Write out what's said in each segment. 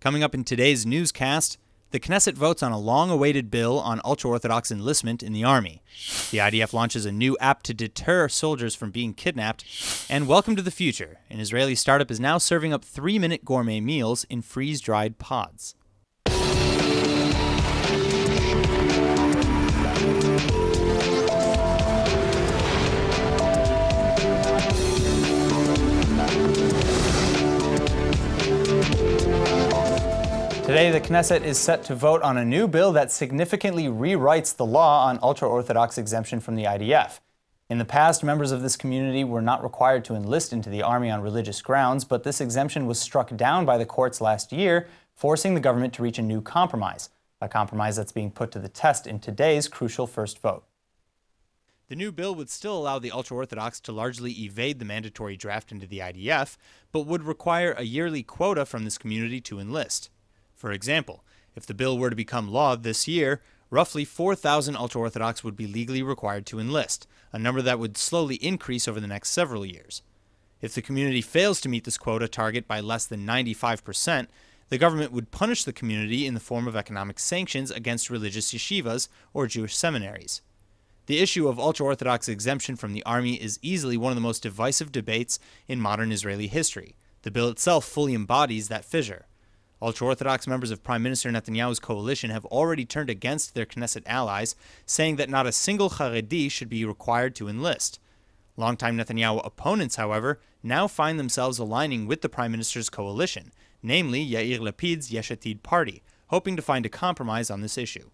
Coming up in today's newscast, the Knesset votes on a long-awaited bill on ultra-Orthodox enlistment in the army. The IDF launches a new app to deter soldiers from being kidnapped. And welcome to the future. An Israeli startup is now serving up 3-minute gourmet meals in freeze-dried pods. Today, the Knesset is set to vote on a new bill that significantly rewrites the law on ultra-Orthodox exemption from the IDF. In the past, members of this community were not required to enlist into the army on religious grounds, but this exemption was struck down by the courts last year, forcing the government to reach a new compromise, a compromise that's being put to the test in today's crucial first vote. The new bill would still allow the ultra-Orthodox to largely evade the mandatory draft into the IDF, but would require a yearly quota from this community to enlist. For example, if the bill were to become law this year, roughly 4,000 ultra-Orthodox would be legally required to enlist, a number that would slowly increase over the next several years. If the community fails to meet this quota target by less than 95%, the government would punish the community in the form of economic sanctions against religious yeshivas or Jewish seminaries. The issue of ultra-Orthodox exemption from the army is easily one of the most divisive debates in modern Israeli history. The bill itself fully embodies that fissure. Ultra-Orthodox members of Prime Minister Netanyahu's coalition have already turned against their Knesset allies, saying that not a single Haredi should be required to enlist. Longtime Netanyahu opponents, however, now find themselves aligning with the Prime Minister's coalition, namely Yair Lapid's Yesh Atid party, hoping to find a compromise on this issue.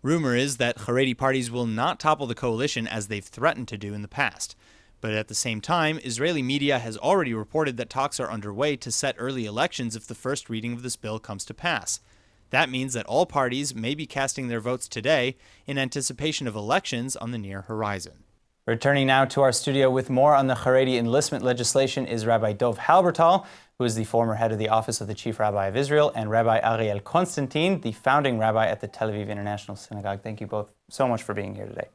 Rumor is that Haredi parties will not topple the coalition as they've threatened to do in the past. But at the same time, Israeli media has already reported that talks are underway to set early elections if the first reading of this bill comes to pass. That means that all parties may be casting their votes today in anticipation of elections on the near horizon. Returning now to our studio with more on the Haredi enlistment legislation is Rabbi Dov Halbertal, who is the former head of the Office of the Chief Rabbi of Israel, and Rabbi Ariel Konstantin, the founding rabbi at the Tel Aviv International Synagogue. Thank you both so much for being here today.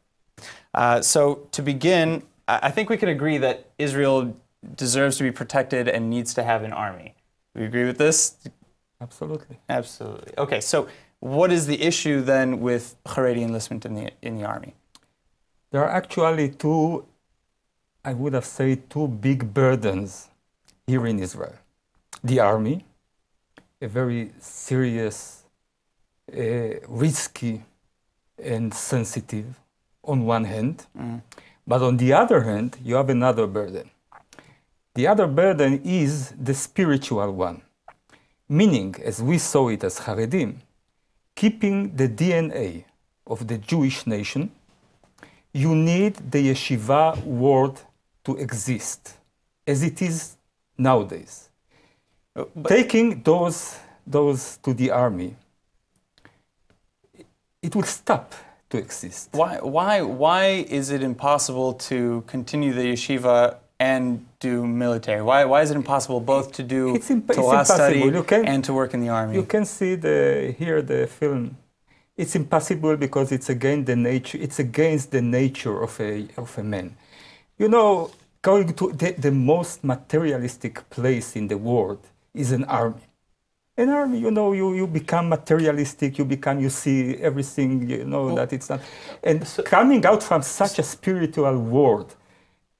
So to begin, I think we could agree that Israel deserves to be protected and needs to have an army. Do you agree with this? Absolutely. Absolutely. Okay, so what is the issue then with Haredi enlistment in the army? There are actually two big burdens here in Israel. The army, a very serious, risky, and sensitive on one hand. But on the other hand, you have another burden. The other burden is the spiritual one, meaning, as we saw it as Haredim, keeping the DNA of the Jewish nation. You need the yeshiva world to exist, as it is nowadays. Taking those to the army, it will stop to exist. Why is it impossible to continue the yeshiva and do military? Why is it impossible both to do Torah study and to work in the army? You can see here the film. It's impossible because it's against the nature. It's against the nature of a man. You know, going to the most materialistic place in the world is an army. An army, you know, you become materialistic, you see everything, you know, that it's not. And coming out from such a spiritual world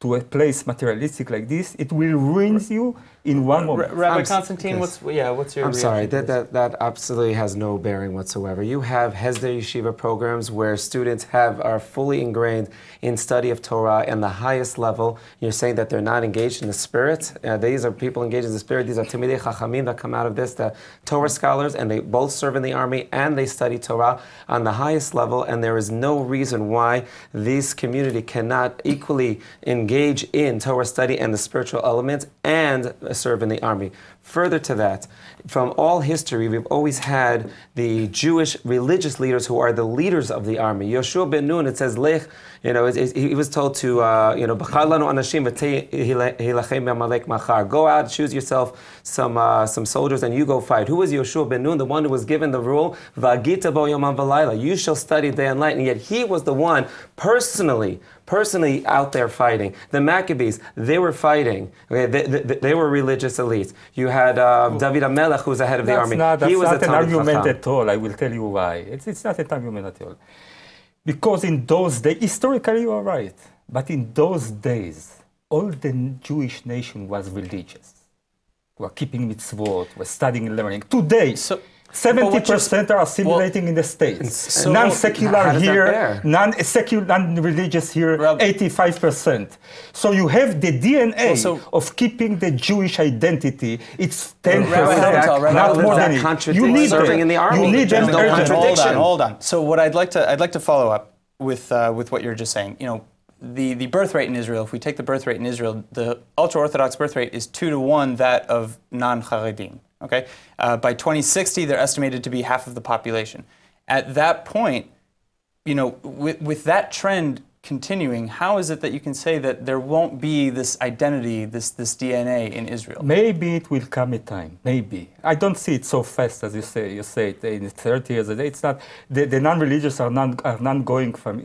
to a place materialistic like this, it will ruin you in one moment. Rabbi Konstantin, what's your reaction? I'm sorry, that absolutely has no bearing whatsoever. You have Hesder Yeshiva programs where students are fully ingrained in study of Torah and the highest level. You're saying that they're not engaged in the spirit. These are people engaged in the spirit. These are Talmidei Chachamim that come out of this, the Torah scholars, and they both serve in the army and they study Torah on the highest level, and there is no reason why this community cannot equally engage in Torah study and the spiritual elements and serve in the army. Further to that, from all history, we've always had the Jewish religious leaders who are the leaders of the army. Yoshua ben Nun, it says, Lech, you know, he was told to, B'char lanu anashim v'hilachem b'amalek machar. Go out, choose yourself some soldiers, and you go fight. Who was Yoshua ben Nun? The one who was given the rule, V'agita bo yomam v'layla. You shall study day and night. And yet he was the one personally out there fighting. The Maccabees, they were fighting. Okay, they were religious elites. You had David HaMelech, who was the head of the army. That's he was not a an argument Chacham. at all. I will tell you why. It's not an argument at all. Because in those days, historically you are right, but in those days, all the Jewish nation was religious. Were keeping mitzvot, were studying and learning. Today, 70% are assimilating in the States. So non-secular here, non-secular, non-religious here, 85%. So you have the DNA of keeping the Jewish identity. It's 10%, not more than it. You need serving in the army. You need them contradiction. Hold on. So what I'd like to follow up with what you're just saying. You know, the birth rate in Israel, if we take the birth rate in Israel, the ultra-Orthodox birth rate is 2 to 1 that of non-Haredim. Okay? By 2060, they're estimated to be half of the population. At that point, you know, with that trend continuing, how is it that you can say that there won't be this identity, this DNA in Israel? Maybe it will come a time. Maybe. I don't see it so fast as you say. You say it in 30 years. It's not. The non-religious are not going from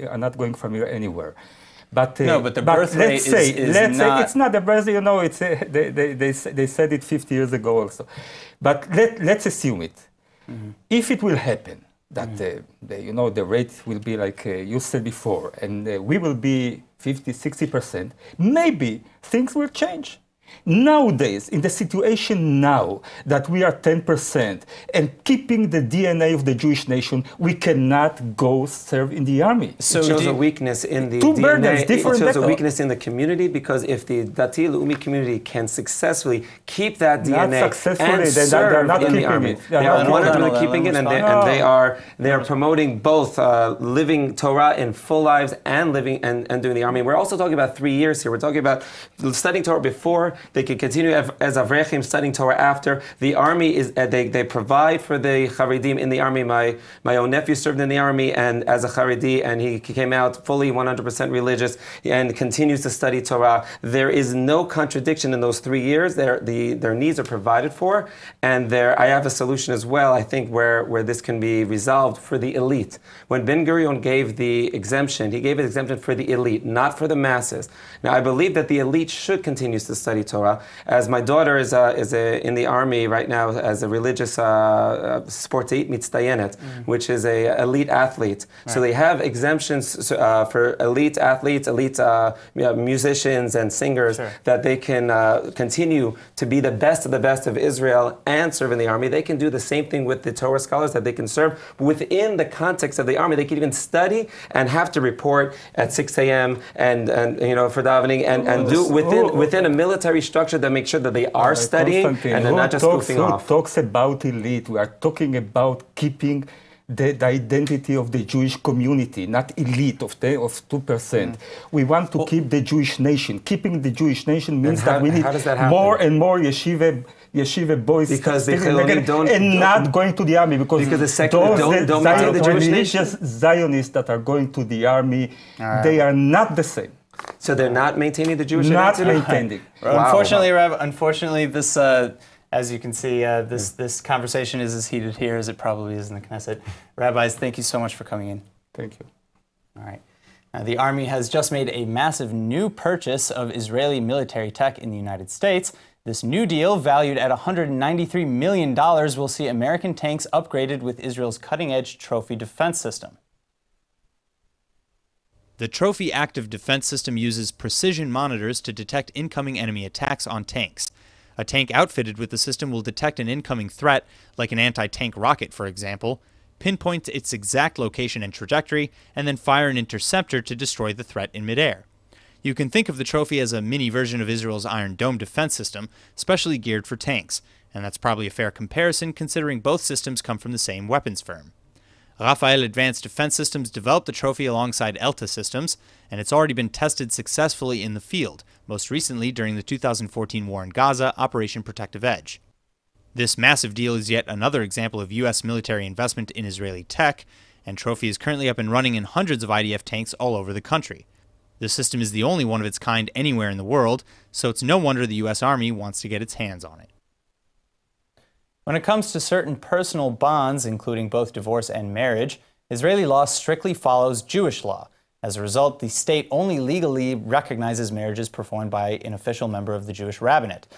here anywhere. But no, but the birth rate let's say it's not the birth. You know, it's they said it 50 years ago also. But let's assume it. Mm-hmm. If it will happen, that the rate will be like you said before, and we will be 50, 60%, maybe things will change. Nowadays, in the situation now that we are 10% and keeping the DNA of the Jewish nation, we cannot go serve in the army. So it shows a weakness in the two DNA. Burdens, it shows different a weakness in the community, because if the Dati Leumi community can successfully keep that DNA and serve in the army, they are 100% keeping it, and they are promoting both living Torah in full lives and living and doing the army. We're also talking about 3 years here. We're talking about studying Torah before. They can continue as Avrechim studying Torah after. The army is they provide for the Haredim in the army. My own nephew served in the army and as a Haredi, and he came out fully 100% religious and continues to study Torah. There is no contradiction in those 3 years. Their needs are provided for, and I have a solution as well, I think, where this can be resolved for the elite. When Ben Gurion gave the exemption, he gave an exemption for the elite, not for the masses. Now, I believe that the elite should continue to study Torah. As my daughter is in the army right now as a religious sporteit mitzdayenet, which is a elite athlete. Right. So they have exemptions for elite athletes, elite musicians and singers, that they can continue to be the best of Israel and serve in the army. They can do the same thing with the Torah scholars, that they can serve within the context of the army. They can even study and have to report at 6 a.m. and for davening and do within a military structure that makes sure that they are studying and they're not just goofing off. Who talks about elite? We are talking about keeping the identity of the Jewish community, not elite of 2%. We want to keep the Jewish nation. Keeping the Jewish nation means that we need more and more yeshiva boys not going to the army, because the secular don't maintain the Jewish religious Zionists that are going to the army, they are not the same. So they're not maintaining the Jewish identity? Not maintaining. Wow. Unfortunately, this, as you can see, this conversation is as heated here as it probably is in the Knesset. Rabbis, thank you so much for coming in. Thank you. All right. The Army has just made a massive new purchase of Israeli military tech in the United States. This new deal, valued at $193 million, will see American tanks upgraded with Israel's cutting-edge Trophy defense system. The Trophy active defense system uses precision monitors to detect incoming enemy attacks on tanks. A tank outfitted with the system will detect an incoming threat, like an anti-tank rocket, for example, pinpoint its exact location and trajectory, and then fire an interceptor to destroy the threat in midair. You can think of the Trophy as a mini version of Israel's Iron Dome defense system, specially geared for tanks, and that's probably a fair comparison considering both systems come from the same weapons firm. Rafael Advanced Defense Systems developed the Trophy alongside Elta Systems, and it's already been tested successfully in the field, most recently during the 2014 war in Gaza, Operation Protective Edge. This massive deal is yet another example of U.S. military investment in Israeli tech, and Trophy is currently up and running in hundreds of IDF tanks all over the country. The system is the only one of its kind anywhere in the world, so it's no wonder the U.S. Army wants to get its hands on it. When it comes to certain personal bonds, including both divorce and marriage, Israeli law strictly follows Jewish law. As a result, the state only legally recognizes marriages performed by an official member of the Jewish rabbinate.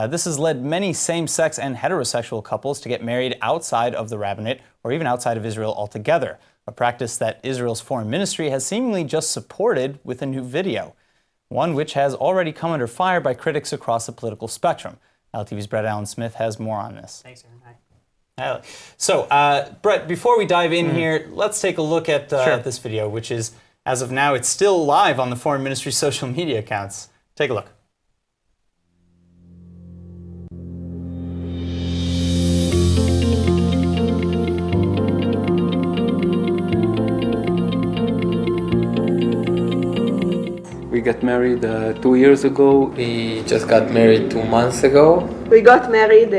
This has led many same-sex and heterosexual couples to get married outside of the rabbinate or even outside of Israel altogether, a practice that Israel's foreign ministry has seemingly just supported with a new video, one which has already come under fire by critics across the political spectrum. LTV's Brett Allen Smith has more on this. Thanks, Aaron. Hi. So, Brett, before we dive in here, let's take a look at this video, which is, as of now, it's still live on the Foreign Ministry's social media accounts. Take a look. We got married 2 years ago. We just got married 2 months ago. We got married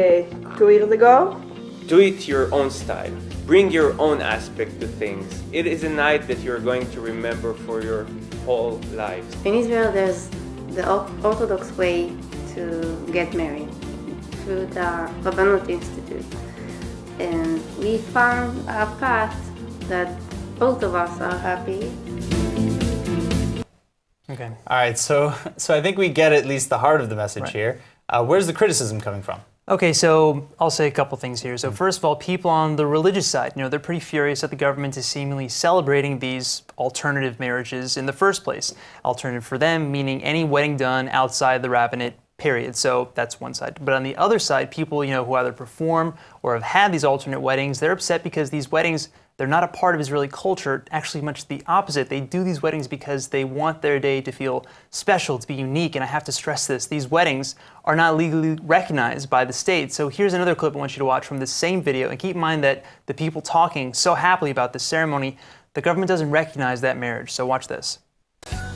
2 years ago. Do it your own style. Bring your own aspect to things. It is a night that you're going to remember for your whole lives. In Israel, there's the Orthodox way to get married through the Rabbanut Institute. And we found a path that both of us are happy. Okay. All right, so I think we get at least the heart of the message here. Where's the criticism coming from? Okay, so I'll say a couple things here. So first of all, people on the religious side, they're pretty furious that the government is seemingly celebrating these alternative marriages in the first place. Alternative for them, meaning any wedding done outside the rabbinate, period. So that's one side. But on the other side, people, who either perform or have had these alternate weddings, they're upset because these weddings, they're not a part of Israeli culture. Actually, much the opposite. They do these weddings because they want their day to feel special, to be unique. And I have to stress this. These weddings are not legally recognized by the state. So here's another clip I want you to watch from this same video. And keep in mind that the people talking so happily about this ceremony, the government doesn't recognize that marriage. So watch this.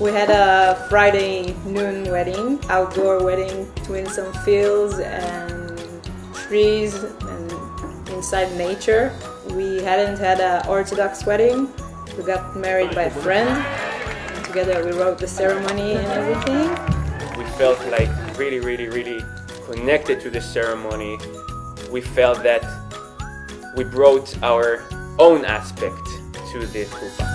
We had a Friday noon wedding, outdoor wedding between some fields and trees and inside nature. We hadn't had an Orthodox wedding. We got married by a friend. And together we wrote the ceremony and everything. We felt like really, really, really connected to the ceremony. We felt that we brought our own aspect to the chuppah.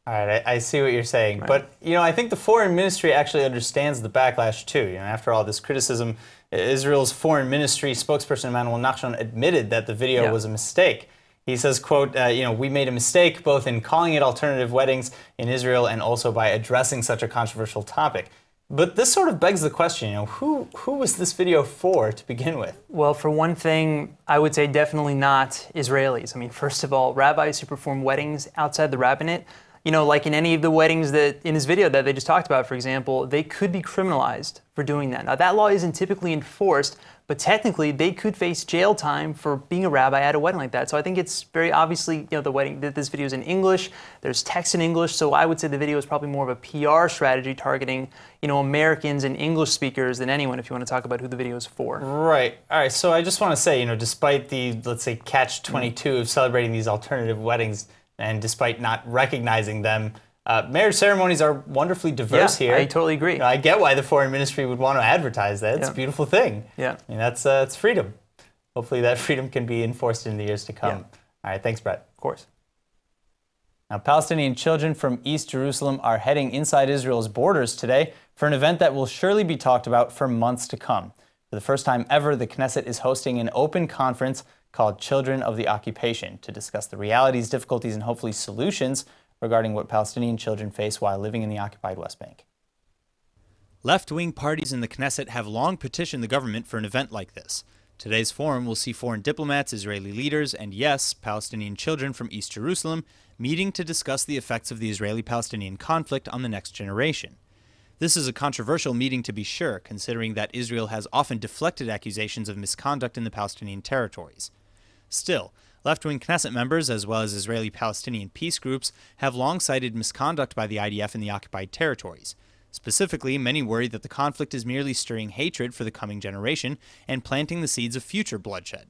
All right, I see what you're saying. Right. But, I think the foreign ministry actually understands the backlash too. After all this criticism, Israel's foreign ministry spokesperson Emmanuel Nachshon admitted that the video was a mistake. He says, quote, we made a mistake both in calling it alternative weddings in Israel and also by addressing such a controversial topic. But this sort of begs the question, who was this video for to begin with? Well, for one thing, I would say definitely not Israelis. I mean, first of all, rabbis who perform weddings outside the rabbinate, like in any of the weddings that in this video that they just talked about, for example, they could be criminalized for doing that. Now, that law isn't typically enforced, but technically they could face jail time for being a rabbi at a wedding like that. So I think it's very obviously, the wedding, that this video is in English, there's text in English, so I would say the video is probably more of a PR strategy targeting, Americans and English speakers than anyone, if you want to talk about who the video is for. Right. All right, so I just want to say, despite the, let's say, catch-22 of celebrating these alternative weddings, and despite not recognizing them, marriage ceremonies are wonderfully diverse here. I totally agree. I get why the foreign ministry would want to advertise that. It's a beautiful thing. Yeah. I mean, it's freedom. Hopefully that freedom can be enforced in the years to come. Yeah. All right, thanks, Brett. Of course. Now, Palestinian children from East Jerusalem are heading inside Israel's borders today for an event that will surely be talked about for months to come. For the first time ever, the Knesset is hosting an open conference called Children of the Occupation to discuss the realities, difficulties, and hopefully solutions regarding what Palestinian children face while living in the occupied West Bank. Left-wing parties in the Knesset have long petitioned the government for an event like this. Today's forum will see foreign diplomats, Israeli leaders, and yes, Palestinian children from East Jerusalem meeting to discuss the effects of the Israeli-Palestinian conflict on the next generation. This is a controversial meeting to be sure, considering that Israel has often deflected accusations of misconduct in the Palestinian territories. Still, left-wing Knesset members, as well as Israeli-Palestinian peace groups, have long cited misconduct by the IDF in the occupied territories. Specifically, many worry that the conflict is merely stirring hatred for the coming generation and planting the seeds of future bloodshed.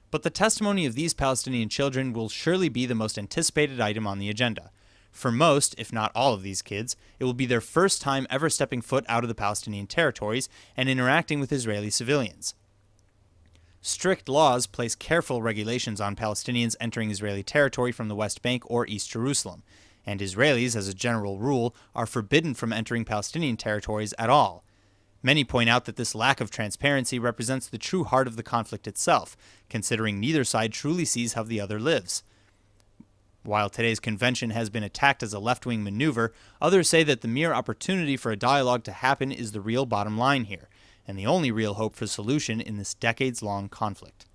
But the testimony of these Palestinian children will surely be the most anticipated item on the agenda. For most, if not all of these kids, it will be their first time ever stepping foot out of the Palestinian territories and interacting with Israeli civilians. Strict laws place careful regulations on Palestinians entering Israeli territory from the West Bank or East Jerusalem, and Israelis, as a general rule, are forbidden from entering Palestinian territories at all. Many point out that this lack of transparency represents the true heart of the conflict itself, considering neither side truly sees how the other lives. While today's convention has been attacked as a left-wing maneuver, others say that the mere opportunity for a dialogue to happen is the real bottom line here, and the only real hope for solution in this decades-long conflict.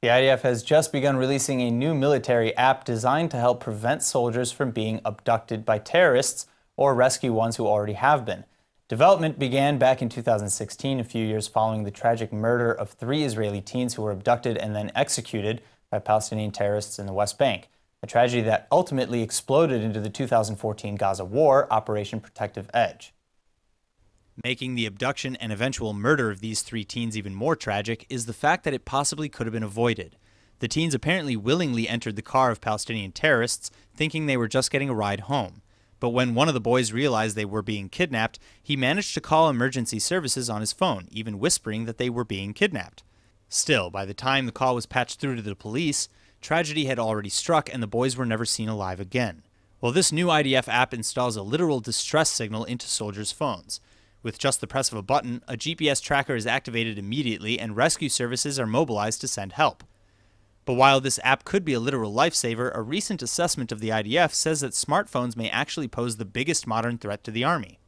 The IDF has just begun releasing a new military app designed to help prevent soldiers from being abducted by terrorists or rescue ones who already have been. Development began back in 2016, a few years following the tragic murder of 3 Israeli teens who were abducted and then executed by Palestinian terrorists in the West Bank, a tragedy that ultimately exploded into the 2014 Gaza War, Operation Protective Edge. Making the abduction and eventual murder of these 3 teens even more tragic is the fact that it possibly could have been avoided. The teens apparently willingly entered the car of Palestinian terrorists, thinking they were just getting a ride home. But when one of the boys realized they were being kidnapped, he managed to call emergency services on his phone, even whispering that they were being kidnapped. Still, by the time the call was patched through to the police, tragedy had already struck and the boys were never seen alive again. Well, this new IDF app installs a literal distress signal into soldiers' phones. With just the press of a button, a GPS tracker is activated immediately and rescue services are mobilized to send help. But while this app could be a literal lifesaver, a recent assessment of the IDF says that smartphones may actually pose the biggest modern threat to the Army.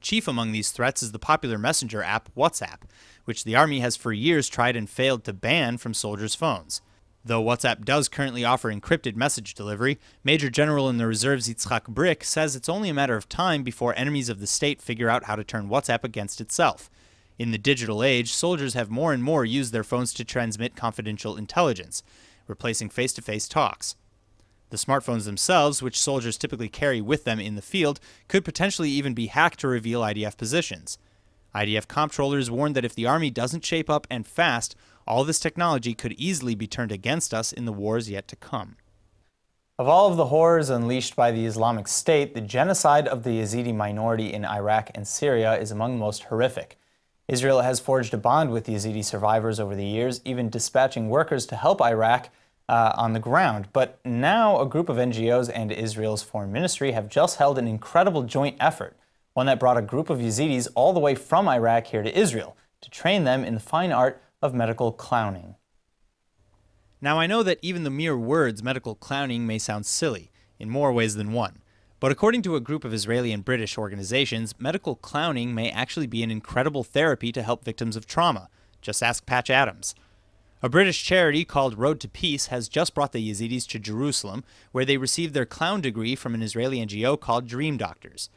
Chief among these threats is the popular messenger app WhatsApp, which the Army has for years tried and failed to ban from soldiers' phones. Though WhatsApp does currently offer encrypted message delivery, Major General in the Reserves Yitzhak Brick says it's only a matter of time before enemies of the state figure out how to turn WhatsApp against itself. In the digital age, soldiers have more and more used their phones to transmit confidential intelligence, replacing face-to-face talks. The smartphones themselves, which soldiers typically carry with them in the field, could potentially even be hacked to reveal IDF positions. IDF comptrollers warned that if the Army doesn't shape up and fast, all this technology could easily be turned against us in the wars yet to come. Of all of the horrors unleashed by the Islamic State, the genocide of the Yazidi minority in Iraq and Syria is among the most horrific. Israel has forged a bond with Yazidi survivors over the years, even dispatching workers to help Iraq on the ground. But now a group of NGOs and Israel's foreign ministry have just held an incredible joint effort, one that brought a group of Yazidis all the way from Iraq here to Israel to train them in the fine art of medical clowning. Now, I know that even the mere words medical clowning may sound silly, in more ways than one. But according to a group of Israeli and British organizations, medical clowning may actually be an incredible therapy to help victims of trauma. Just ask Patch Adams. A British charity called Road to Peace has just brought the Yazidis to Jerusalem, where they received their clown degree from an Israeli NGO called Dream Doctors.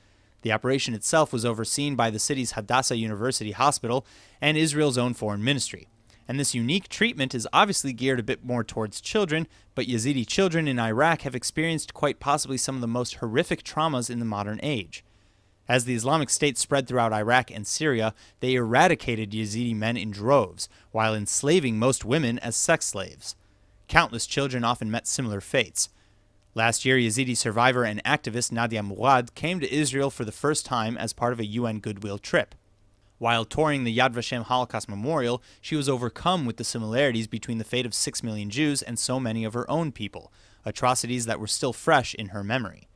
The operation itself was overseen by the city's Hadassah University Hospital and Israel's own foreign ministry. And this unique treatment is obviously geared a bit more towards children, but Yazidi children in Iraq have experienced quite possibly some of the most horrific traumas in the modern age. As the Islamic State spread throughout Iraq and Syria, they eradicated Yazidi men in droves, while enslaving most women as sex slaves. Countless children often met similar fates. Last year, Yazidi survivor and activist Nadia Murad came to Israel for the first time as part of a UN Goodwill trip. While touring the Yad Vashem Holocaust Memorial, she was overcome with the similarities between the fate of 6 million Jews and so many of her own people, atrocities that were still fresh in her memory.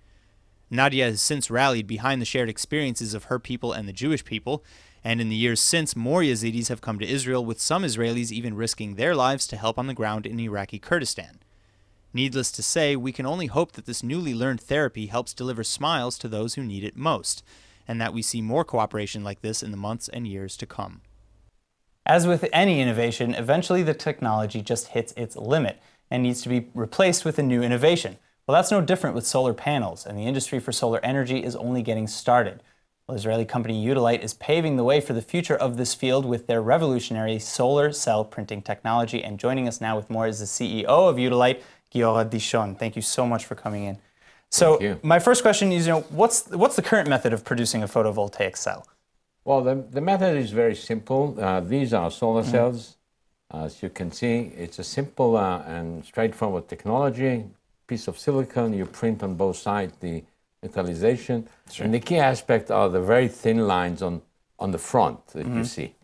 Nadia has since rallied behind the shared experiences of her people and the Jewish people, and in the years since, more Yazidis have come to Israel, with some Israelis even risking their lives to help on the ground in Iraqi Kurdistan. Needless to say, we can only hope that this newly learned therapy helps deliver smiles to those who need it most, and that we see more cooperation like this in the months and years to come. As with any innovation, eventually the technology just hits its limit and needs to be replaced with a new innovation. Well, that's no different with solar panels, and the industry for solar energy is only getting started. Well, Israeli company Utilite is paving the way for the future of this field with their revolutionary solar cell printing technology, and joining us now with more is the CEO of Utilite, Giora Dishon. Thank you so much for coming in. So my first question is, what's the current method of producing a photovoltaic cell? Well, the method is very simple. These are solar cells. As you can see, it's a simple and straightforward technology. Piece of silicon, you print on both sides the metallization. And the key aspect are the very thin lines on the front that you see.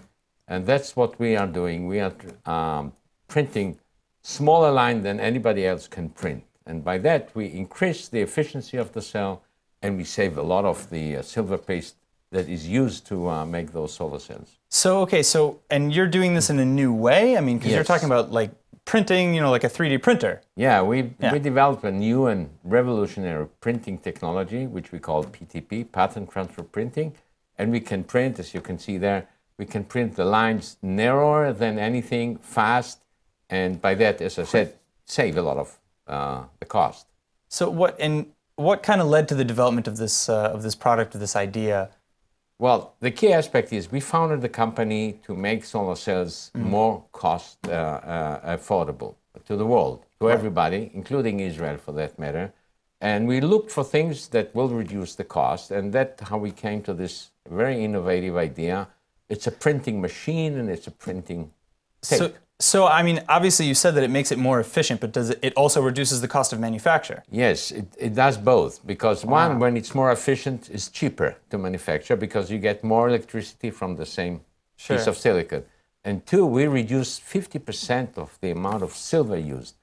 And that's what we are doing. We are printing smaller line than anybody else can print. And by that, we increase the efficiency of the cell, and we save a lot of the silver paste that is used to make those solar cells. So, okay, and you're doing this in a new way? I mean, because you're talking about like printing, you know, like a 3D printer. Yeah, we developed a new and revolutionary printing technology, which we call PTP, pattern transfer printing. And we can print, as you can see there, we can print the lines narrower than anything, fast, and by that, as I said, save a lot of the cost. So what kind of led to the development of this product, of this idea? Well, the key aspect is we founded the company to make solar cells more cost affordable to the world, to everybody, including Israel for that matter. And we looked for things that will reduce the cost, and that's how we came to this very innovative idea. It's a printing machine and it's a printing tape. So, I mean, obviously you said that it makes it more efficient, but does it also reduces the cost of manufacture? Yes, it does both, because one, when it's more efficient, it's cheaper to manufacture because you get more electricity from the same piece of silicon. And two, we reduce 50% of the amount of silver used.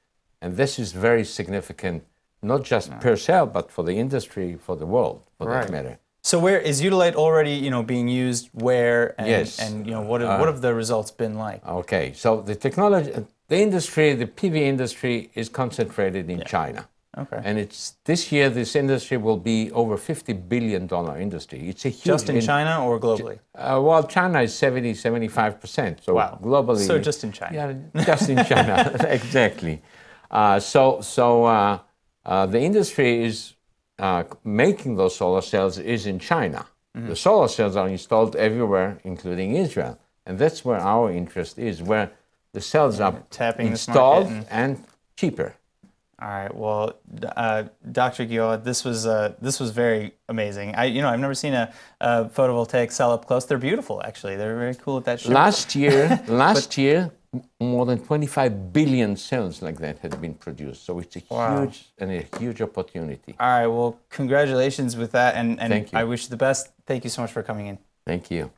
And this is very significant, not just per cell, but for the industry, for the world, for that matter. So where is Ultra-Orthodox already, you know, being used where, and you know, what have the results been like? Okay, so the technology, the industry, the PV industry is concentrated in China. Okay. And it's this year, this industry will be over $50 billion industry. It's a huge... Just in China or globally? Well, China is 70–75%. So globally... So just in China. Yeah, just in China, exactly. The industry is making those solar cells is in China. The solar cells are installed everywhere, including Israel. And that's where our interest is, where the cells are installed and cheaper. All right. Well, Dr. Gior, this was very amazing. I've never seen a photovoltaic cell up close. They're beautiful, actually. They're very cool at that shape. Last year, more than 25 billion cells like that had been produced. So it's a huge opportunity. All right. Well, congratulations with that, and Thank you. I wish you the best. Thank you so much for coming in. Thank you.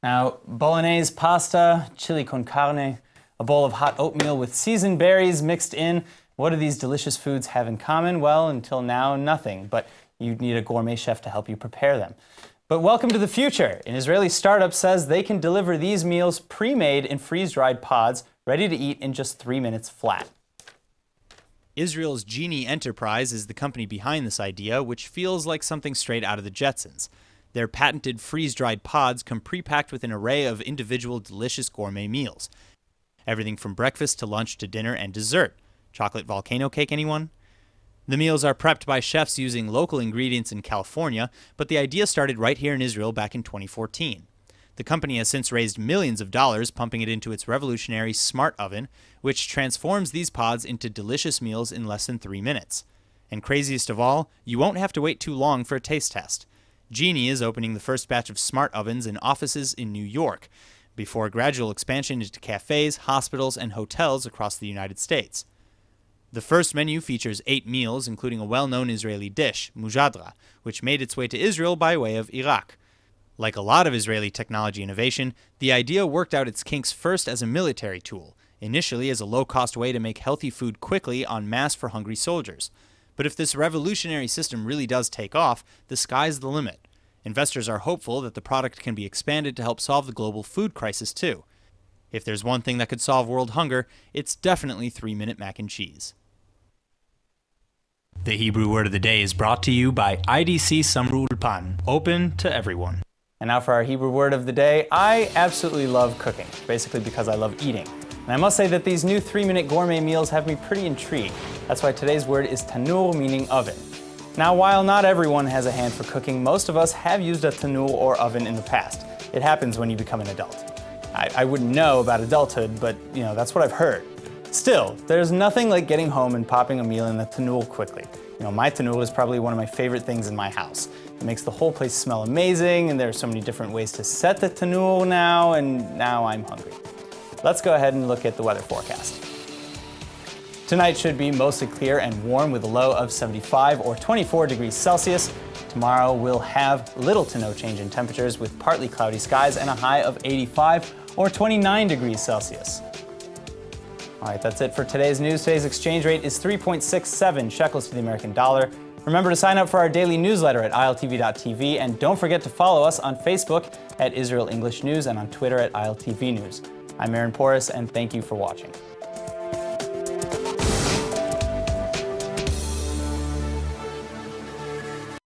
Now, bolognese pasta, chili con carne, a bowl of hot oatmeal with seasoned berries mixed in. What do these delicious foods have in common? Well, until now, nothing, but you'd need a gourmet chef to help you prepare them. But welcome to the future. An Israeli startup says they can deliver these meals pre-made in freeze-dried pods, ready to eat in just 3 minutes flat. Israel's Genie Enterprise is the company behind this idea, which feels like something straight out of the Jetsons. Their patented freeze-dried pods come pre-packed with an array of individual delicious gourmet meals. Everything from breakfast to lunch to dinner and dessert. Chocolate volcano cake, anyone? The meals are prepped by chefs using local ingredients in California, but the idea started right here in Israel back in 2014. The company has since raised millions of dollars, pumping it into its revolutionary smart oven, which transforms these pods into delicious meals in less than 3 minutes. And craziest of all, you won't have to wait too long for a taste test. Genie is opening the first batch of smart ovens in offices in New York, before gradual expansion into cafes, hospitals, and hotels across the United States. The first menu features 8 meals, including a well-known Israeli dish, mujadra, which made its way to Israel by way of Iraq. Like a lot of Israeli technology innovation, the idea worked out its kinks first as a military tool, initially as a low-cost way to make healthy food quickly en masse for hungry soldiers. But if this revolutionary system really does take off, the sky's the limit. Investors are hopeful that the product can be expanded to help solve the global food crisis too. If there's one thing that could solve world hunger, it's definitely 3-minute mac and cheese. The Hebrew word of the day is brought to you by IDC Samru Ulpan, open to everyone. And now for our Hebrew word of the day. I absolutely love cooking, basically because I love eating. And I must say that these new 3-minute gourmet meals have me pretty intrigued. That's why today's word is tanur, meaning oven. Now, while not everyone has a hand for cooking, most of us have used a tanur or oven in the past. It happens when you become an adult. I wouldn't know about adulthood, but that's what I've heard. Still, there's nothing like getting home and popping a meal in the tanur quickly. My tanur is probably one of my favorite things in my house. It makes the whole place smell amazing, and there are so many different ways to set the tanur now, and now I'm hungry. Let's go ahead and look at the weather forecast. Tonight should be mostly clear and warm with a low of 75 or 24 degrees Celsius. Tomorrow we'll have little to no change in temperatures with partly cloudy skies and a high of 85. or 29 degrees Celsius. All right, that's it for today's news. Today's exchange rate is 3.67 shekels to the American dollar. Remember to sign up for our daily newsletter at iltv.tv, and don't forget to follow us on Facebook at Israel English News and on Twitter at ILTV News. I'm Aaron Porras, and thank you for watching.